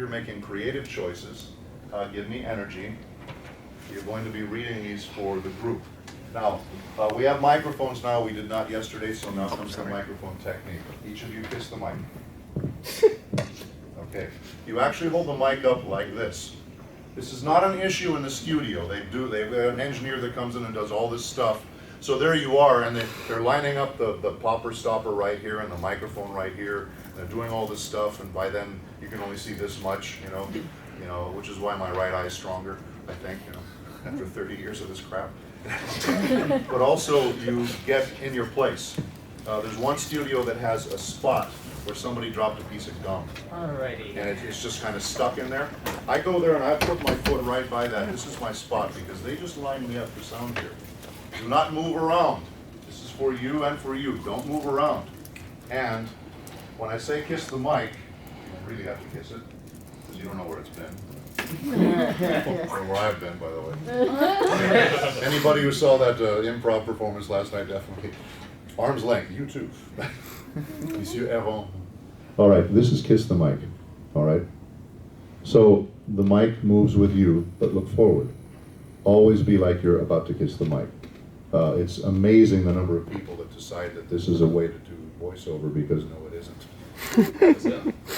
making creative choices. Give me energy. You're going to be reading these for the group. Now, we have microphones now. We did not yesterday, so now comes the microphone technique. Each of you kiss the mic. Okay. You actually hold the mic up like this. This is not an issue in the studio. They have an engineer that comes in and does all this stuff. So there you are, and they're lining up the popper stopper right here and the microphone right here. And they're doing all this stuff, and by then you can only see this much, which is why my right eye is stronger, I think, after 30 years of this crap. But also you get in your place. There's one studio that has a spot where somebody dropped a piece of gum. Alrighty. And it's just kind of stuck in there. I go there and I put my foot right by that. This is my spot because they just lined me up for sound here. Do not move around. This is for you and for you. Don't move around. And when I say kiss the mic, you don't really have to kiss it because you don't know where it's been. Or where I've been, by the way. Anybody who saw that improv performance last night, definitely. Arm's length, you too. Monsieur Eron. All right, this is kiss the mic. All right. So the mic moves with you, but look forward. Always be like you're about to kiss the mic. It's amazing the number of people that decide that this is a way to do voiceover because no, it isn't.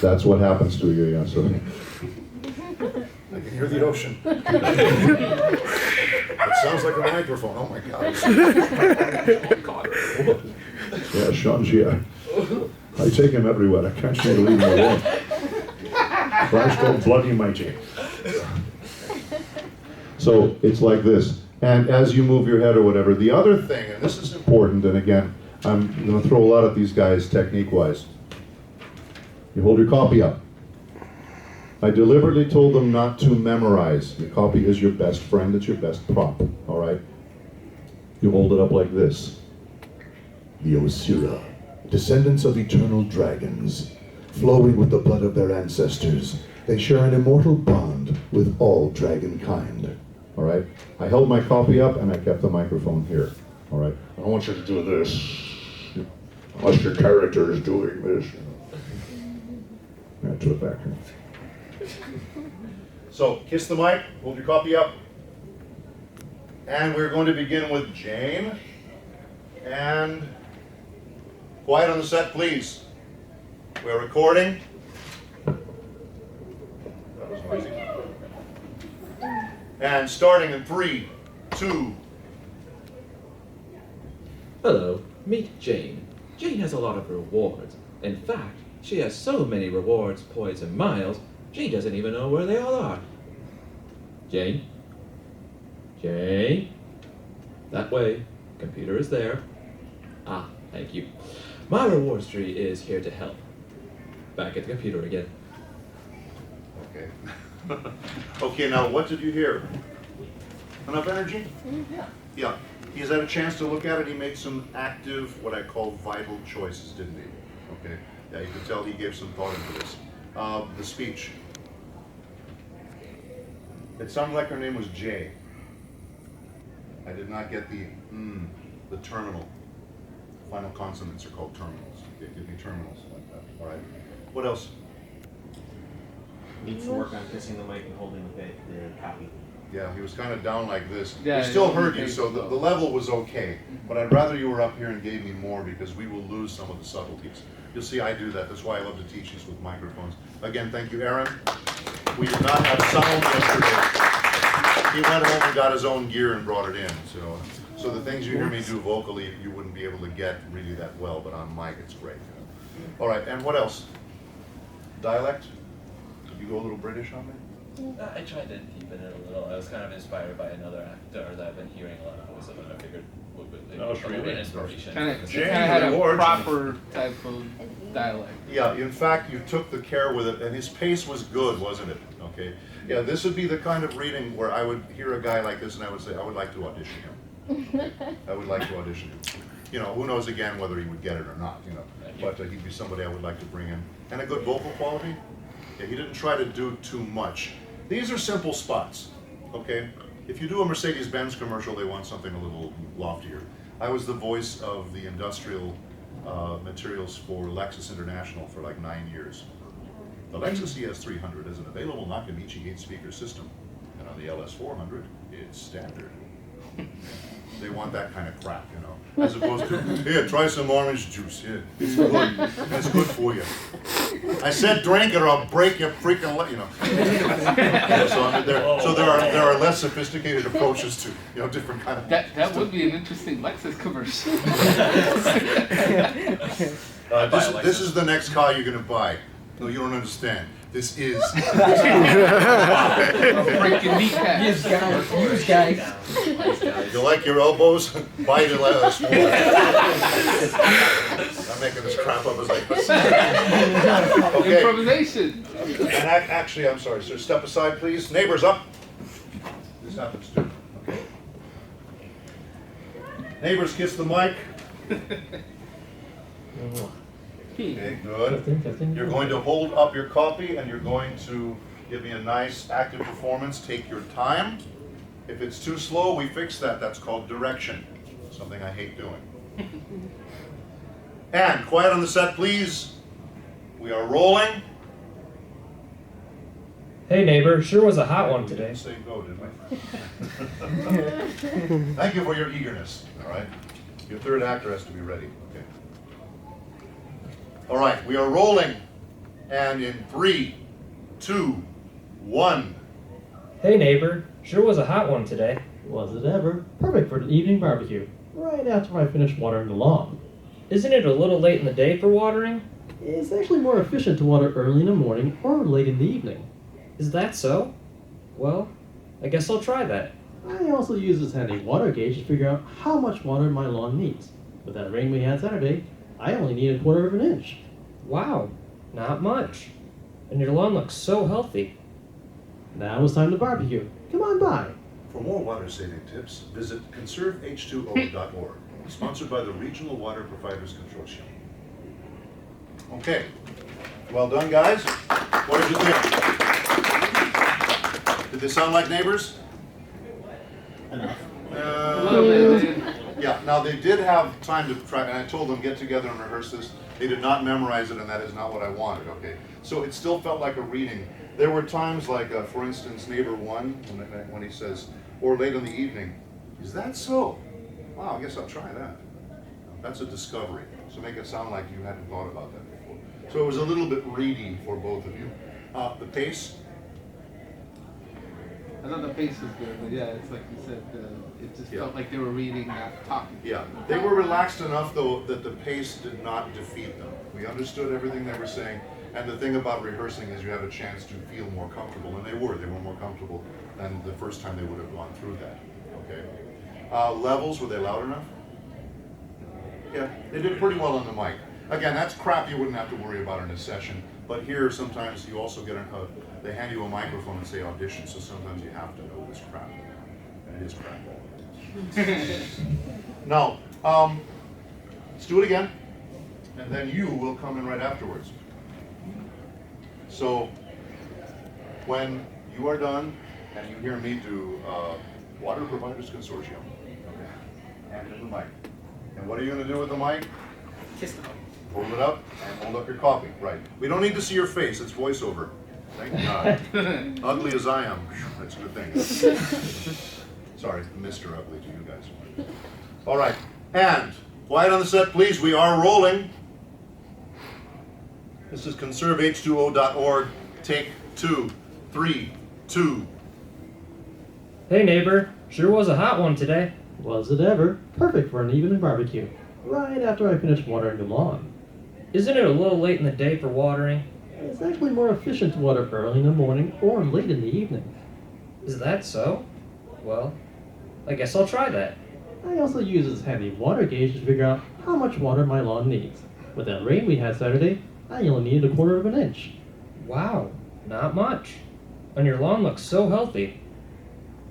That's what happens to you, yeah. So I can hear the ocean. It sounds like a microphone. Oh my God. Yeah, Sean's here. I take him everywhere. I can't seem to leave him alone. Flash called Bloody Mighty. So it's like this. And as you move your head or whatever, the other thing, and this is important, and again, I'm going to throw a lot at these guys technique-wise. You hold your copy up. I deliberately told them not to memorize. Your copy is your best friend, it's your best prop, all right? You hold it up like this. The Osira, descendants of eternal dragons, flowing with the blood of their ancestors, they share an immortal bond with all dragon kind. All right? I held my copy up and I kept the microphone here. All right? I don't want you to do this unless your character is doing this. To it back here. So, kiss the mic, hold your copy up. And we're going to begin with Jane. And quiet on the set, please. We're recording. That was noisy. And starting in 3, 2. Hello, meet Jane. Jane has a lot of rewards. In fact, she has so many rewards, points, and miles, she doesn't even know where they all are. Jane? Jane? That way. Computer is there. Ah, thank you. My rewards tree is here to help. Back at the computer again. Okay. Okay, now what did you hear? Enough energy? Yeah. Yeah. He's had a chance to look at it. He made some active, what I call vital choices, didn't he? Okay. Yeah, you can tell he gave some thought into this. The speech. It sounded like her name was Jay. I did not get the terminal. Final consonants are called terminals. Okay, give me terminals like that. All right. What else? Needs to work on kissing the mic and holding the copy. Yeah, he was kind of down like this. Yeah, We still yeah, heard you, okay, so the level was okay. But I'd rather you were up here and gave me more because we will lose some of the subtleties. You'll see I do that. That's why I love to teach these with microphones. Again, thank you, Aaron. We did not have sound yesterday. He went home and got his own gear and brought it in. So the things you hear me do vocally, you wouldn't be able to get really that well, but on mic, it's great. All right, and what else? Dialect? Did you go a little British on me? I tried to deepen it a little. I was kind of inspired by another actor that I've been hearing a lot of voice of, and I figured would be a little inspiration. Kind of Jane had a rewards. proper type of dialect. Yeah, in fact, you took the care with it, and his pace was good, wasn't it? Okay. Yeah, this would be the kind of reading where I would hear a guy like this, and I would say, I would like to audition him. I would like to audition him. You know, who knows again whether he would get it or not, you know. But he'd be somebody I would like to bring in. And a good vocal quality. Yeah, he didn't try to do too much. These are simple spots, okay? If you do a Mercedes-Benz commercial, they want something a little loftier. I was the voice of the industrial materials for Lexus International for like 9 years. The Lexus ES300 is an available Nakamichi 8-speaker system, and on the LS400, it's standard. They want that kind of crap, you know, as opposed to, here, try some orange juice, here, it's good, it's good for you. I said drink it or I'll break your freaking leg, you know. So there are less sophisticated approaches to, you know, different kind of. That would be an interesting Lexus commercial. This is the next car you're gonna buy. No, you don't understand. This is. Freaking kneecap. Use guys. You like your elbows? Buy the last one. I'm making this crap up as I go. Okay. Improvisation. And actually, I'm sorry, sir. Step aside, please. Neighbors, up. This happens too. Okay. Neighbors, kiss the mic. Okay, good. You're going to hold up your copy and you're going to give me a nice active performance. Take your time. If it's too slow, we fix that. That's called direction. Something I hate doing. And quiet on the set, please. We are rolling. Hey neighbor, sure was a hot one We today. didn't say go, did we? Thank you for your eagerness. All right. Your third actor has to be ready. Okay. All right, we are rolling. And in 3, 2, 1. Hey neighbor, sure was a hot one today. Was it ever? Perfect for an evening barbecue. Right after I finish watering the lawn. Isn't it a little late in the day for watering? It's actually more efficient to water early in the morning or late in the evening. Is that so? Well, I guess I'll try that. I also use this handy water gauge to figure out how much water my lawn needs. With that rain we had Saturday, I only need 1/4 inch. Wow, not much. And your lawn looks so healthy. Now it's time to barbecue. Come on by. For more water-saving tips, visit conserveh2o.org, sponsored by the Regional Water Providers Consortium. Okay, well done, guys. What did you think? Did they sound like neighbors? Enough. A little bit. Yeah, now they did have time to try, and I told them get together and rehearse this. They did not memorize it, and that is not what I wanted, okay? So it still felt like a reading. There were times like, for instance, neighbor 1, when he says, or late in the evening, is that so? Wow, I guess I'll try that. That's a discovery. So make it sound like you hadn't thought about that before. So it was a little bit reedy for both of you. The pace, I thought the pace was good, but yeah, it's like you said, it just Yeah. felt like they were reading, not talking. yeah. They were relaxed enough, though, that the pace did not defeat them. We understood everything they were saying, and the thing about rehearsing is you have a chance to feel more comfortable, and they were more comfortable than the first time they would have gone through that, okay? Levels, were they loud enough? Yeah, they did pretty well on the mic. Again, that's crap you wouldn't have to worry about in a session, but here sometimes you also get they hand you a microphone and say audition, so sometimes you have to know this crap. And it is crap. Now, let's do it again, and then you will come in right afterwards. So, when you are done and you hear me do Water Providers Consortium, okay, hand in the mic. And what are you going to do with the mic? Kiss them. Hold it up and hold up your copy. Right. We don't need to see your face. It's voiceover. Thank God. Ugly as I am, that's a good thing. Sorry, Mr. Ugly to you guys. All right. And quiet on the set, please. We are rolling. This is conserveh2o.org. Take 2, 3, 2. Hey neighbor, sure was a hot one today. Was it ever? Perfect for an evening barbecue. Right after I finish watering the lawn. Isn't it a little late in the day for watering? It's actually more efficient to water early in the morning or late in the evening. Is that so? Well, I guess I'll try that. I also use this handy water gauge to figure out how much water my lawn needs. With that rain we had Saturday, I only needed 1/4 inch. Wow, not much. And your lawn looks so healthy.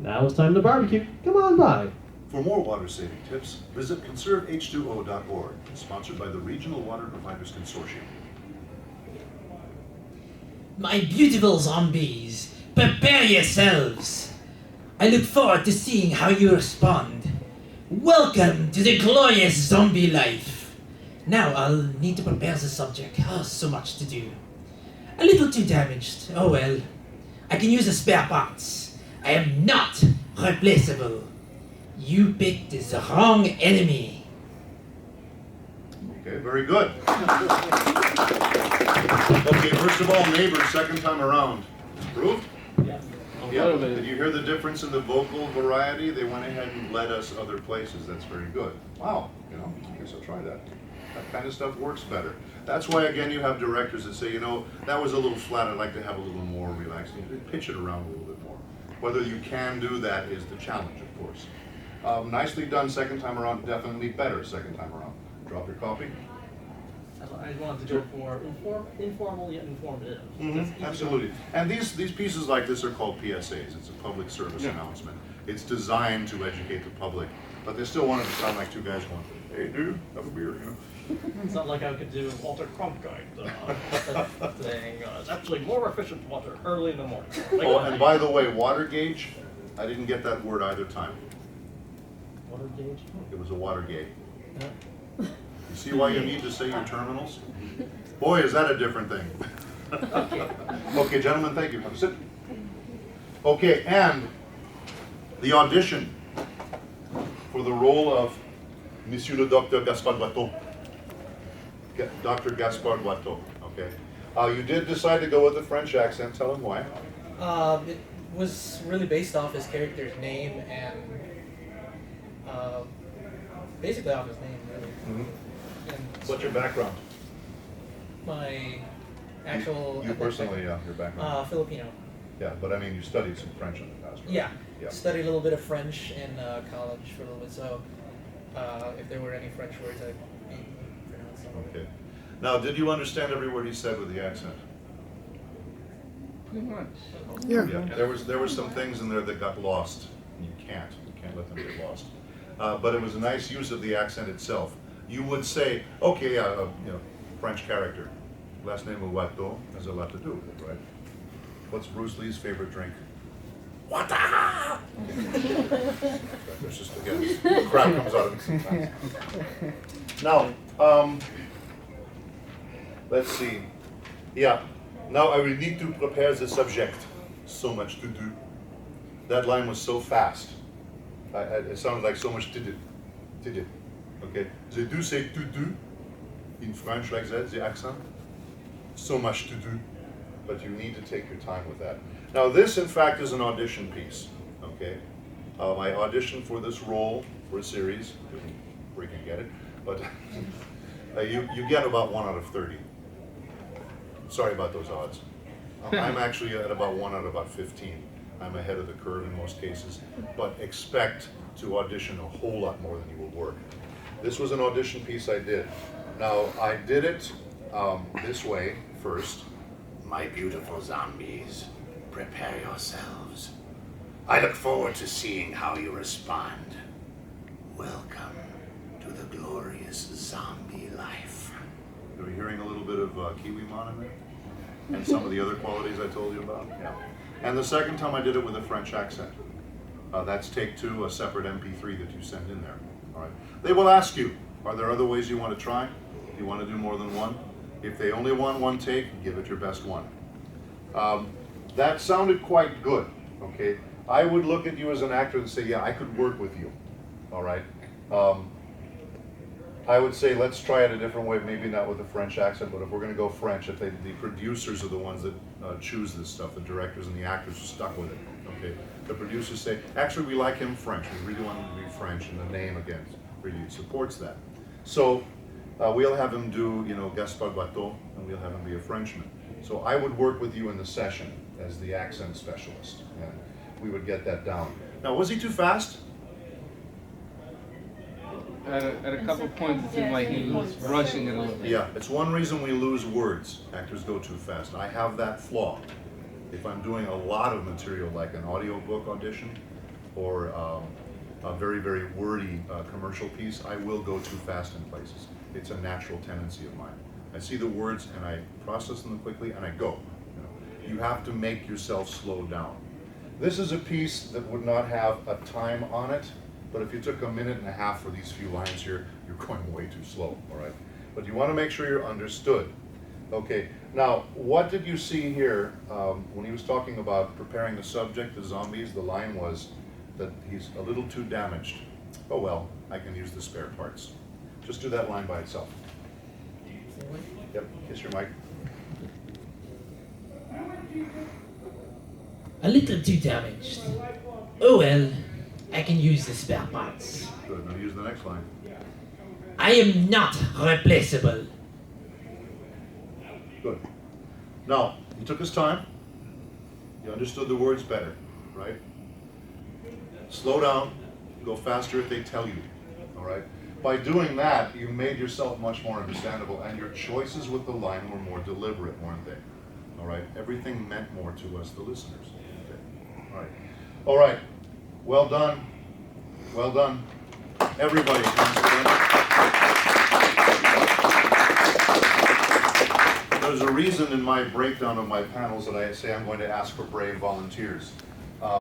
Now it's time to barbecue. Come on by. For more water-saving tips, visit conserveh2o.org, sponsored by the Regional Water Providers Consortium. My beautiful zombies, prepare yourselves. I look forward to seeing how you respond. Welcome to the glorious zombie life. Now I'll need to prepare the subject. Oh, so much to do. A little too damaged. Oh well. I can use the spare parts. I am not replaceable. You picked the wrong enemy. Okay, very good. Okay, first of all, neighbors, second time around. Approved? Yeah. Yeah. Did you hear the difference in the vocal variety? They went ahead and led us other places. That's very good. Wow, you know, I guess I'll try that. That kind of stuff works better. That's why, again, you have directors that say, you know, that was a little flat. I'd like to have a little more relaxed. You pitch it around a little bit more. Whether you can do that is the challenge, of course. Nicely done second time around. Definitely better second time around. Drop your copy. I wanted to go for informal yet informative. Absolutely. And these pieces like this are called PSAs. It's a public service announcement. It's designed to educate the public, but they still want it to sound like two guys going, "Hey, dude, have a beer," you know. It's not like I could do Walter Cronkite thing. It's actually more efficient water early in the morning. Oh, and by the way, water gauge, I didn't get that word either time. Water gauge? It was a water gate. You see why you need to say your terminals? Boy, is that a different thing. Okay, gentlemen, thank you. Have a sit. Okay, and the audition for the role of Monsieur le Docteur Gaspard Watteau. Dr. Gaspard Watteau, okay. You did decide to go with the French accent. Tell him why. It was really based off his character's name and basically off his name, really. And What's your background? my actual You personally, yeah, your background. Filipino. Yeah, but I mean, you studied some French in the past, right? Yeah. Yeah. Studied a little bit of French in college for a little bit, so if there were any French words, I'd be pronounced them. Okay. Now, did you understand every word he said with the accent? Pretty much. Yeah. There were some things in there that got lost. You can't let them get lost. But it was a nice use of the accent itself. You would say, okay, you know, French character, last name of Watteau has a lot to do with it, right? What's Bruce Lee's favorite drink? Water! There's just, again, crap comes out of it sometimes. Now, let's see. Yeah, now I will need to prepare the subject. So much to do. That line was so fast. It sounded like so much to do. Okay? They do say to do in French like that, the accent. So much to do. But you need to take your time with that. Now this, in fact, is an audition piece. Okay? I auditioned for this role for a series. Didn't freaking get it. But you get about 1 out of 30. Sorry about those odds. I'm actually at about 1 out of about 15. I'm ahead of the curve in most cases, but expect to audition a whole lot more than you will work. This was an audition piece I did. Now, I did it this way first. My beautiful zombies, prepare yourselves. I look forward to seeing how you respond. Welcome to the glorious zombie life. Are you hearing a little bit of Kiwimon in there? And some of the other qualities I told you about? Yeah. And the second time I did it with a French accent. That's take 2, a separate MP3 that you send in there. All right. They will ask you, are there other ways you want to try? Do you want to do more than one? If they only want one take, give it your best one. That sounded quite good, okay? I would look at you as an actor and say, yeah, I could work with you, all right? I would say, let's try it a different way, maybe not with a French accent, but if we're gonna go French, if the producers are the ones that choose this stuff, the directors and the actors are stuck with it, okay? The producers say, actually, we like him French, we really want him to be French, and the name, again, really supports that. So, we'll have him do, you know, Gaspard Watteau, and we'll have him be a Frenchman. So I would work with you in the session as the accent specialist, and we would get that down. Now, was he too fast? At a couple points, it seemed like he was rushing it a little bit. Yeah, it's one reason we lose words. Actors go too fast. I have that flaw. If I'm doing a lot of material, like an audiobook audition, or a very, very wordy commercial piece, I will go too fast in places. It's a natural tendency of mine. I see the words and I process them quickly and I go. You have to make yourself slow down. This is a piece that would not have a time on it, but if you took a minute and a half for these few lines here, you're going way too slow, all right? But you want to make sure you're understood. Okay, now, what did you see here, when he was talking about preparing the subject, the zombies, the line was that he's a little too damaged. Oh well, I can use the spare parts. Just do that line by itself. Yep, kiss your mic. A little too damaged. Oh well, I can use the spare parts. Good, now use the next line. I am not replaceable. Good. Now, he took his time. He understood the words better, right? Slow down, go faster if they tell you, all right? By doing that, you made yourself much more understandable, and your choices with the line were more deliberate, weren't they? All right? Everything meant more to us, the listeners. Okay. All right. All right. Well done. Well done. Everybody. There's a reason in my breakdown of my panels that I say I'm going to ask for brave volunteers.